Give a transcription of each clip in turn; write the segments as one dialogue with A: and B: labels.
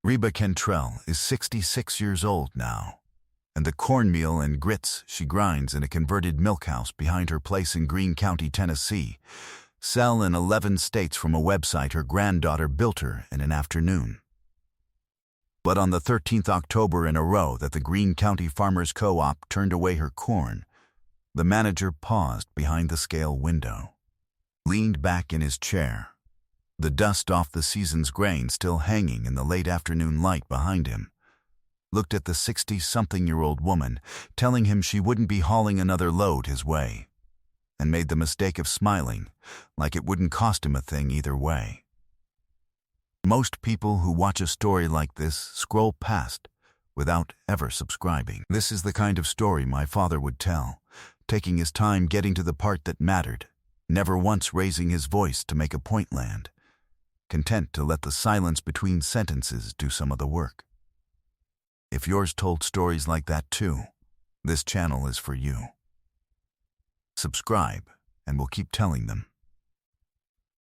A: Reba Cantrell is 66 years old now, and the cornmeal and grits she grinds in a converted milk house behind her place in Greene County, Tennessee, sell in 11 states from a website her granddaughter built her in an afternoon. But on the 13th October in a row that the Greene County Farmers Co-op turned away her corn, the manager paused behind the scale window, leaned back in his chair, the dust off the season's grain still hanging in the late afternoon light behind him, looked at the 60-something-year-old woman, telling him she wouldn't be hauling another load his way, and made the mistake of smiling, like it wouldn't cost him a thing either way. Most people who watch a story like this scroll past without ever subscribing. This is the kind of story my father would tell, taking his time getting to the part that mattered, never once raising his voice to make a point land, content to let the silence between sentences do some of the work. If yours told stories like that too, this channel is for you. Subscribe, and we'll keep telling them.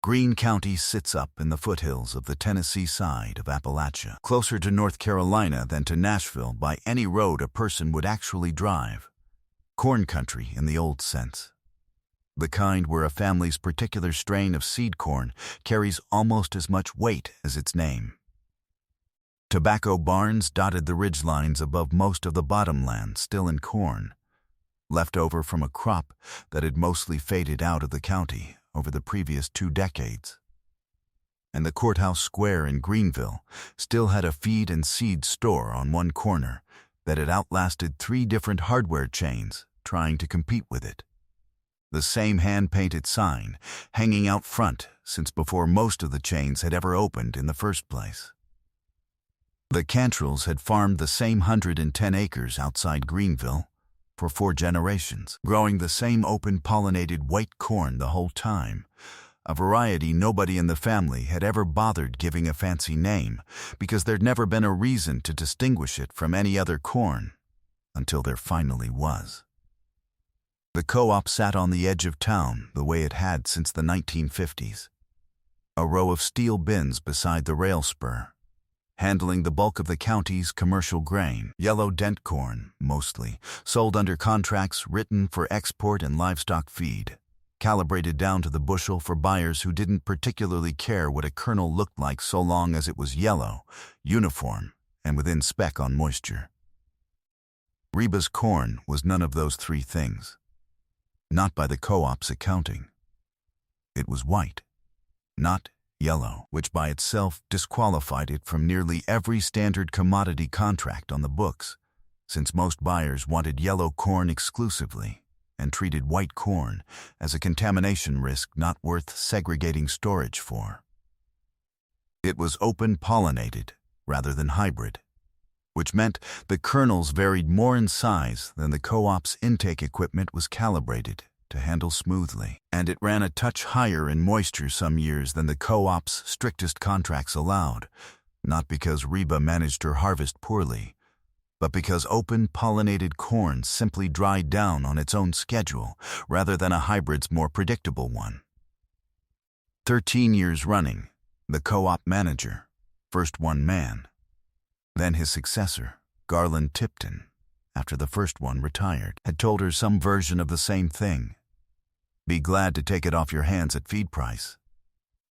A: Greene County sits up in the foothills of the Tennessee side of Appalachia, closer to North Carolina than to Nashville by any road a person would actually drive. Corn country in the old sense. The kind where a family's particular strain of seed corn carries almost as much weight as its name. Tobacco barns dotted the ridgelines above most of the bottomland still in corn, left over from a crop that had mostly faded out of the county over the previous 2 decades. And the courthouse square in Greenville still had a feed and seed store on one corner that had outlasted 3 different hardware chains trying to compete with it. The same hand-painted sign hanging out front since before most of the chains had ever opened in the first place. The Cantrells had farmed the same 110 acres outside Greenville for 4 generations, growing the same open-pollinated white corn the whole time, a variety nobody in the family had ever bothered giving a fancy name because there'd never been a reason to distinguish it from any other corn, until there finally was. The co-op sat on the edge of town the way it had since the 1950s. A row of steel bins beside the rail spur, handling the bulk of the county's commercial grain, yellow dent corn, mostly, sold under contracts written for export and livestock feed, calibrated down to the bushel for buyers who didn't particularly care what a kernel looked like so long as it was yellow, uniform, and within spec on moisture. Reba's corn was none of those 3 things. Not by the co-op's accounting. It was white, not yellow, which by itself disqualified it from nearly every standard commodity contract on the books, since most buyers wanted yellow corn exclusively and treated white corn as a contamination risk not worth segregating storage for. It was open-pollinated rather than hybrid, which meant the kernels varied more in size than the co-op's intake equipment was calibrated to handle smoothly, and it ran a touch higher in moisture some years than the co-op's strictest contracts allowed, not because Reba managed her harvest poorly, but because open-pollinated corn simply dried down on its own schedule rather than a hybrid's more predictable one. 13 years running, the co-op manager, first one man, then his successor, Garland Tipton, after the first one retired, had told her some version of the same thing. Be glad to take it off your hands at feed price.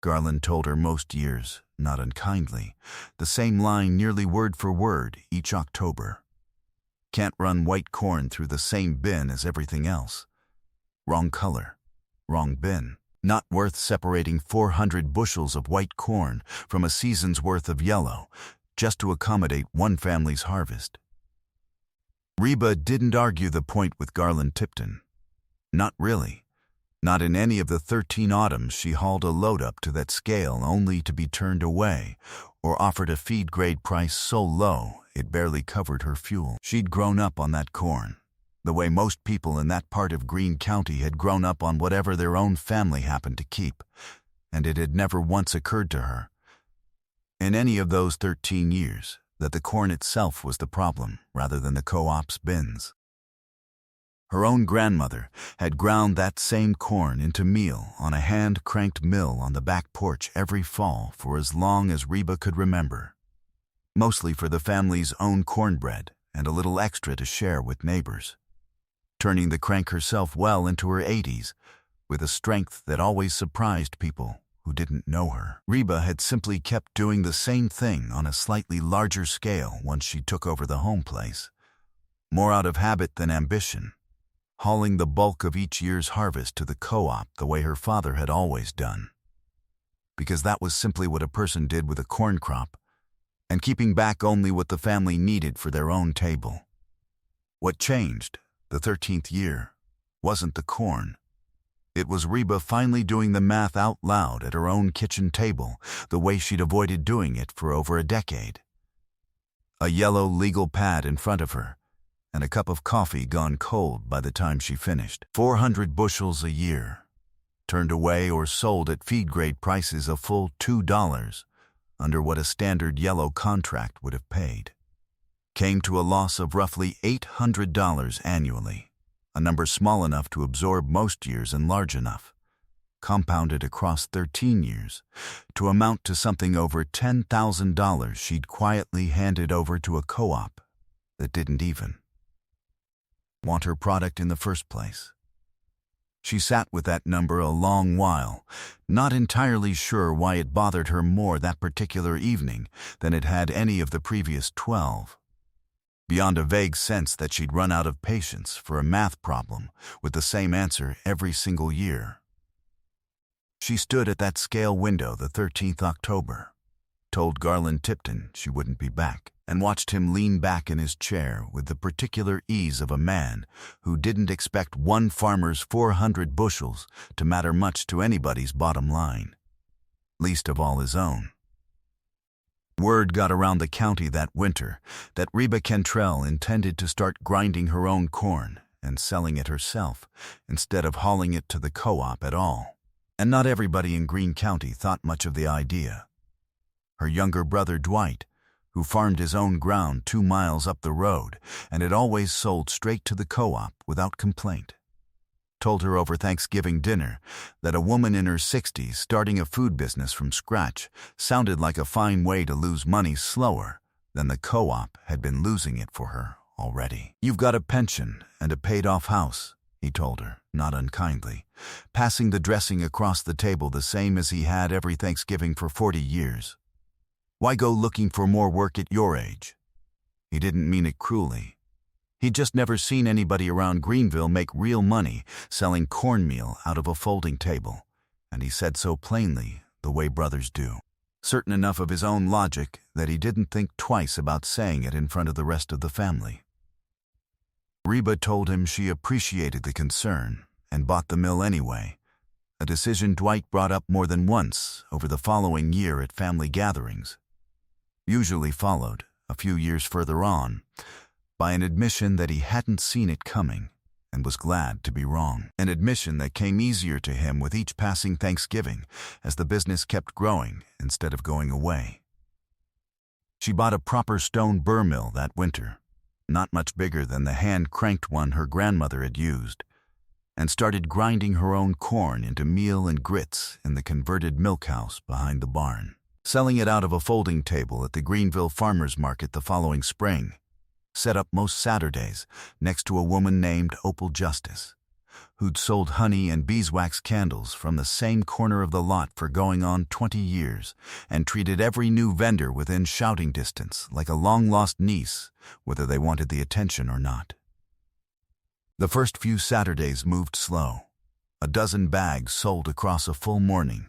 A: Garland told her most years, not unkindly, the same line nearly word for word each October. Can't run white corn through the same bin as everything else. Wrong color, wrong bin. Not worth separating 400 bushels of white corn from a season's worth of yellow, just to accommodate one family's harvest. Reba didn't argue the point with Garland Tipton. Not really. Not in any of the 13 autumns she hauled a load up to that scale only to be turned away, or offered a feed-grade price so low it barely covered her fuel. She'd grown up on that corn, the way most people in that part of Greene County had grown up on whatever their own family happened to keep, and it had never once occurred to her, in any of those 13 years, that the corn itself was the problem rather than the co-op's bins. Her own grandmother had ground that same corn into meal on a hand-cranked mill on the back porch every fall for as long as Reba could remember. mostly for the family's own cornbread and a little extra to share with neighbors, turning the crank herself well into her 80s with a strength that always surprised people who didn't know her. Reba had simply kept doing the same thing on a slightly larger scale once she took over the home place, more out of habit than ambition, hauling the bulk of each year's harvest to the co-op the way her father had always done. Because that was simply what a person did with a corn crop, and keeping back only what the family needed for their own table. What changed, the 13th year, wasn't the corn. It was Reba finally doing the math out loud at her own kitchen table, the way she'd avoided doing it for over a decade. A yellow legal pad in front of her, and a cup of coffee gone cold by the time she finished. 400 bushels a year, turned away or sold at feed-grade prices a full $2, under what a standard yellow contract would have paid. Came to a loss of roughly $800 annually, a number small enough to absorb most years and large enough, compounded across 13 years, to amount to something over $10,000 she'd quietly handed over to a co-op that didn't even want her product in the first place. She sat with that number a long while, not entirely sure why it bothered her more that particular evening than it had any of the previous 12. Beyond a vague sense that she'd run out of patience for a math problem with the same answer every single year. She stood at that scale window the 13th October, told Garland Tipton she wouldn't be back, and watched him lean back in his chair with the particular ease of a man who didn't expect one farmer's 400 bushels to matter much to anybody's bottom line, least of all his own. Word got around the county that winter that Reba Cantrell intended to start grinding her own corn and selling it herself instead of hauling it to the co-op at all. And not everybody in Greene County thought much of the idea. Her younger brother Dwight, who farmed his own ground 2 miles up the road and had always sold straight to the co-op without complaint, told her over Thanksgiving dinner that a woman in her 60s starting a food business from scratch sounded like a fine way to lose money slower than the co-op had been losing it for her already. "You've got a pension and a paid-off house," he told her, not unkindly, passing the dressing across the table the same as he had every Thanksgiving for 40 years. "Why go looking for more work at your age?" He didn't mean it cruelly. He'd just never seen anybody around Greenville make real money selling cornmeal out of a folding table, and he said so plainly, the way brothers do, certain enough of his own logic that he didn't think twice about saying it in front of the rest of the family. Reba told him she appreciated the concern and bought the mill anyway, a decision Dwight brought up more than once over the following year at family gatherings, usually followed, a few years further on, by an admission that he hadn't seen it coming and was glad to be wrong. An admission that came easier to him with each passing Thanksgiving as the business kept growing instead of going away. She bought a proper stone burr mill that winter, not much bigger than the hand-cranked one her grandmother had used, and started grinding her own corn into meal and grits in the converted milk house behind the barn, selling it out of a folding table at the Greenville Farmers Market the following spring, set up most Saturdays next to a woman named Opal Justice, who'd sold honey and beeswax candles from the same corner of the lot for going on 20 years and treated every new vendor within shouting distance like a long-lost niece, whether they wanted the attention or not. The first few Saturdays moved slow. A dozen bags sold across a full morning,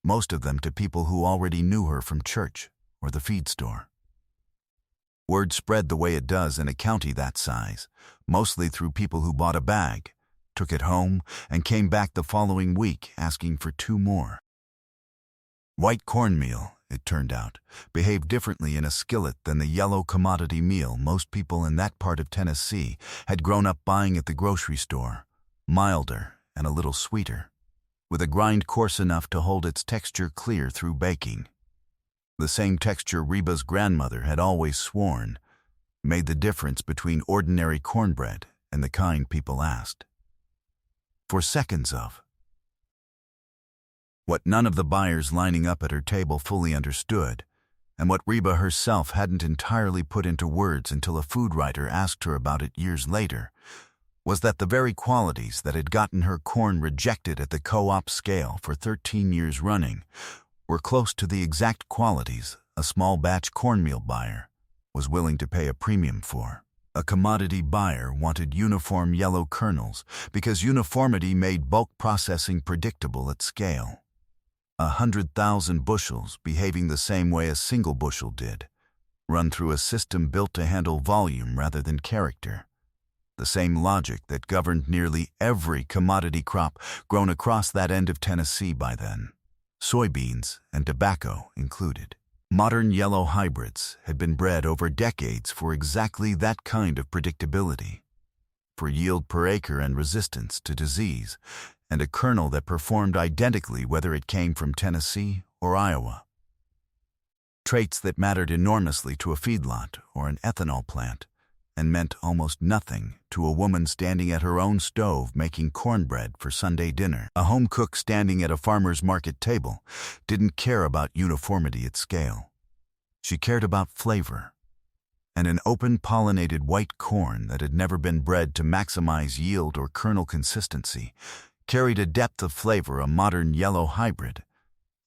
A: most of them to people who already knew her from church or the feed store. Word spread the way it does in a county that size, mostly through people who bought a bag, took it home, and came back the following week asking for 2 more. White cornmeal, it turned out, behaved differently in a skillet than the yellow commodity meal most people in that part of Tennessee had grown up buying at the grocery store, milder and a little sweeter, with a grind coarse enough to hold its texture clear through baking. The same texture Reba's grandmother had always sworn made the difference between ordinary cornbread and the kind people asked for seconds of. What none of the buyers lining up at her table fully understood, and what Reba herself hadn't entirely put into words until a food writer asked her about it years later, was that the very qualities that had gotten her corn rejected at the co-op scale for 13 years running were close to the exact qualities a small batch cornmeal buyer was willing to pay a premium for. A commodity buyer wanted uniform yellow kernels because uniformity made bulk processing predictable at scale. 100,000 bushels behaving the same way a single bushel did, run through a system built to handle volume rather than character. The same logic that governed nearly every commodity crop grown across that end of Tennessee by then, soybeans and tobacco included. Modern yellow hybrids had been bred over decades for exactly that kind of predictability, for yield per acre and resistance to disease, and a kernel that performed identically whether it came from Tennessee or Iowa. Traits that mattered enormously to a feedlot or an ethanol plant, and meant almost nothing to a woman standing at her own stove making cornbread for Sunday dinner. A home cook standing at a farmer's market table didn't care about uniformity at scale. She cared about flavor, and an open-pollinated white corn that had never been bred to maximize yield or kernel consistency carried a depth of flavor a modern yellow hybrid,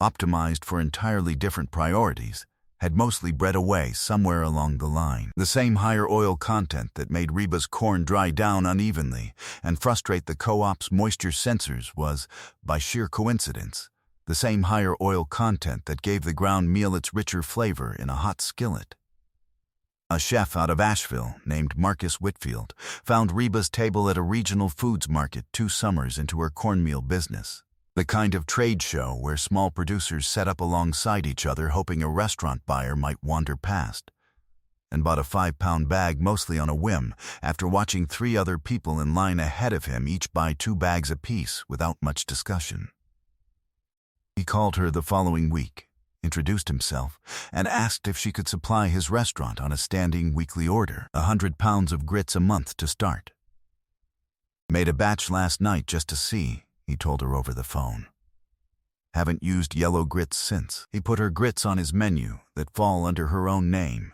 A: optimized for entirely different priorities, had mostly bred away somewhere along the line. The same higher oil content that made Reba's corn dry down unevenly and frustrate the co-op's moisture sensors was, by sheer coincidence, the same higher oil content that gave the ground meal its richer flavor in a hot skillet. A chef out of Asheville named Marcus Whitfield found Reba's table at a regional foods market 2 summers into her cornmeal business. The kind of trade show where small producers set up alongside each other hoping a restaurant buyer might wander past, and bought a 5-pound bag mostly on a whim after watching 3 other people in line ahead of him each buy 2 bags apiece without much discussion. He called her the following week, introduced himself, and asked if she could supply his restaurant on a standing weekly order, 100 pounds of grits a month to start. Made a batch last night just to see, he told her over the phone. Haven't used yellow grits since. He put her grits on his menu that fall under her own name,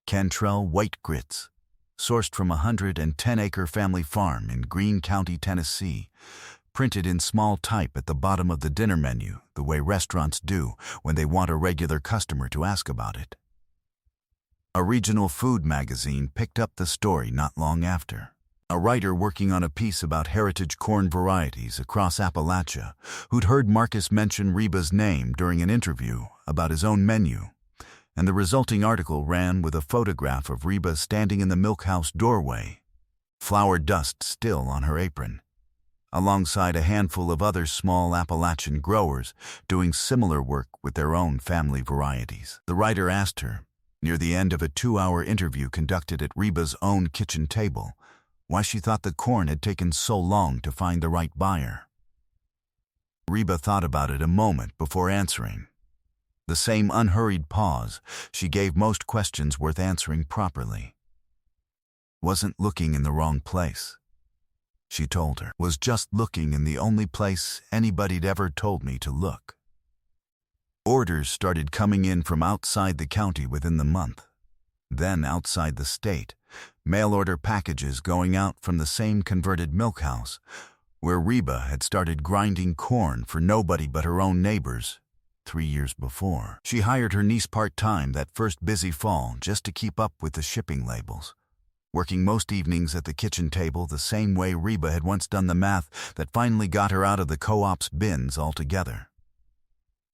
A: Cantrell White Grits, sourced from a 110-acre family farm in Greene County, Tennessee, printed in small type at the bottom of the dinner menu the way restaurants do when they want a regular customer to ask about it. A regional food magazine picked up the story not long after. A writer working on a piece about heritage corn varieties across Appalachia, who'd heard Marcus mention Reba's name during an interview about his own menu, and the resulting article ran with a photograph of Reba standing in the milkhouse doorway, flour dust still on her apron, alongside a handful of other small Appalachian growers doing similar work with their own family varieties. The writer asked her, near the end of a 2-hour interview conducted at Reba's own kitchen table, why she thought the corn had taken so long to find the right buyer. Reba thought about it a moment before answering. The same unhurried pause she gave most questions worth answering properly. Wasn't looking in the wrong place, she told her. Was just looking in the only place anybody'd ever told me to look. Orders started coming in from outside the county within the month, then outside the state. Mail-order packages going out from the same converted milkhouse, where Reba had started grinding corn for nobody but her own neighbors 3 years before. She hired her niece part-time that first busy fall just to keep up with the shipping labels, working most evenings at the kitchen table the same way Reba had once done the math that finally got her out of the co-op's bins altogether.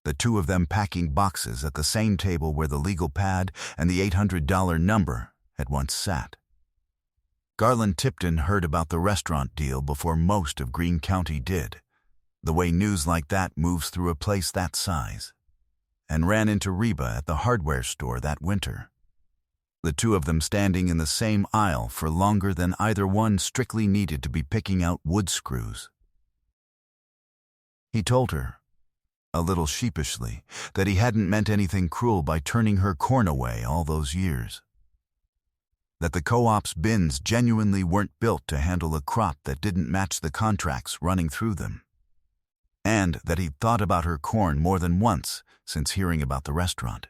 A: The 2 of them packing boxes at the same table where the legal pad and the $800 number had once sat. Garland Tipton heard about the restaurant deal before most of Greene County did, the way news like that moves through a place that size, and ran into Reba at the hardware store that winter. The 2 of them standing in the same aisle for longer than either one strictly needed to be picking out wood screws. He told her, a little sheepishly, that he hadn't meant anything cruel by turning her corn away all those years. That the co-op's bins genuinely weren't built to handle a crop that didn't match the contracts running through them. And that he'd thought about her corn more than once since hearing about the restaurant.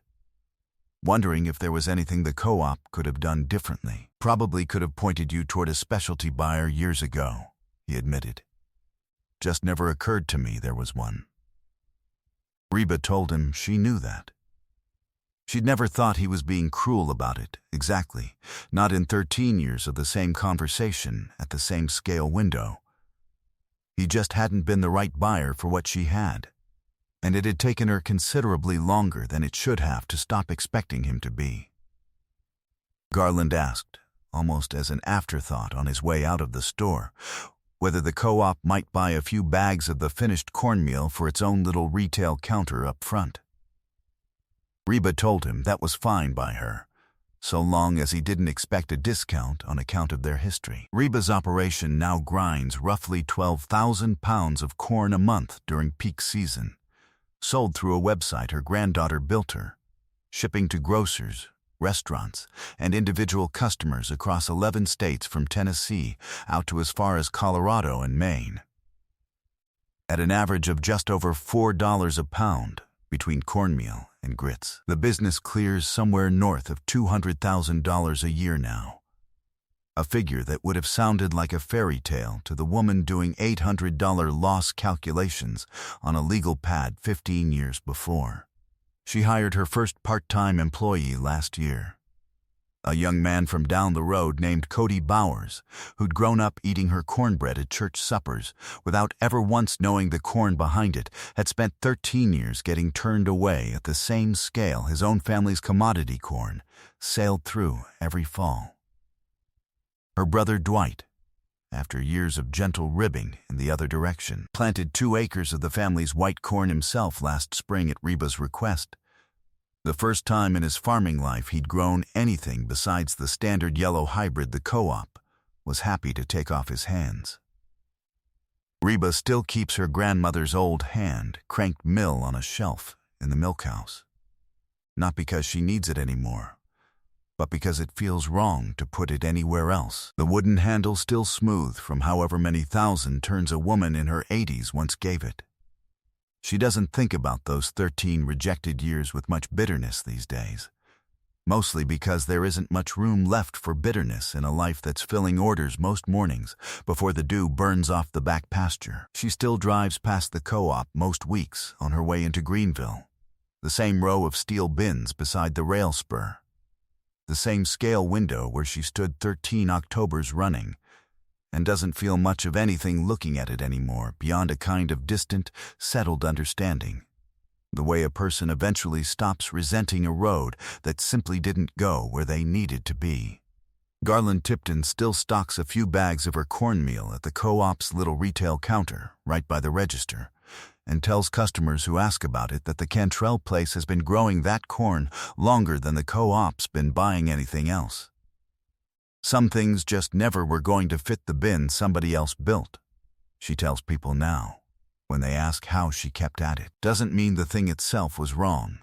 A: wondering if there was anything the co-op could have done differently. Probably could have pointed you toward a specialty buyer years ago, he admitted. Just never occurred to me there was one. Reba told him she knew that. She'd never thought he was being cruel about it, exactly, not in 13 years of the same conversation at the same scale window. He just hadn't been the right buyer for what she had, and it had taken her considerably longer than it should have to stop expecting him to be. Garland asked, almost as an afterthought on his way out of the store, whether the co-op might buy a few bags of the finished cornmeal for its own little retail counter up front. Reba told him that was fine by her, so long as he didn't expect a discount on account of their history. Reba's operation now grinds roughly 12,000 pounds of corn a month during peak season, sold through a website her granddaughter built her, shipping to grocers, restaurants, and individual customers across 11 states from Tennessee out to as far as Colorado and Maine. At an average of just over $4 a pound between cornmeal and grits, the business clears somewhere north of $200,000 a year now, a figure that would have sounded like a fairy tale to the woman doing $800 loss calculations on a legal pad 15 years before. She hired her first part-time employee last year, a young man from down the road named Cody Bowers, who'd grown up eating her cornbread at church suppers without ever once knowing the corn behind it, had spent 13 years getting turned away at the same scale his own family's commodity corn sailed through every fall. Her brother Dwight, after years of gentle ribbing in the other direction, planted 2 acres of the family's white corn himself last spring at Reba's request. The first time in his farming life he'd grown anything besides the standard yellow hybrid the co-op was happy to take off his hands. Reba still keeps her grandmother's old hand-cranked mill on a shelf in the milk house, not because she needs it anymore, but because it feels wrong to put it anywhere else. The wooden handle still smooth from however many thousand turns a woman in her 80s once gave it. She doesn't think about those 13 rejected years with much bitterness these days, mostly because there isn't much room left for bitterness in a life that's filling orders most mornings before the dew burns off the back pasture. She still drives past the co-op most weeks on her way into Greenville, the same row of steel bins beside the rail spur, the same scale window where she stood 13 Octobers running, and doesn't feel much of anything looking at it anymore beyond a kind of distant, settled understanding, the way a person eventually stops resenting a road that simply didn't go where they needed to be. Garland Tipton still stocks a few bags of her cornmeal at the co-op's little retail counter right by the register, and tells customers who ask about it that the Cantrell place has been growing that corn longer than the co-op's been buying anything else. Some things just never were going to fit the bin somebody else built, she tells people now, when they ask how she kept at it. Doesn't mean the thing itself was wrong.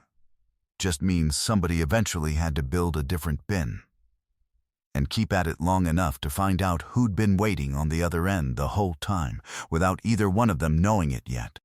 A: Just means somebody eventually had to build a different bin, and keep at it long enough to find out who'd been waiting on the other end the whole time, without either one of them knowing it yet.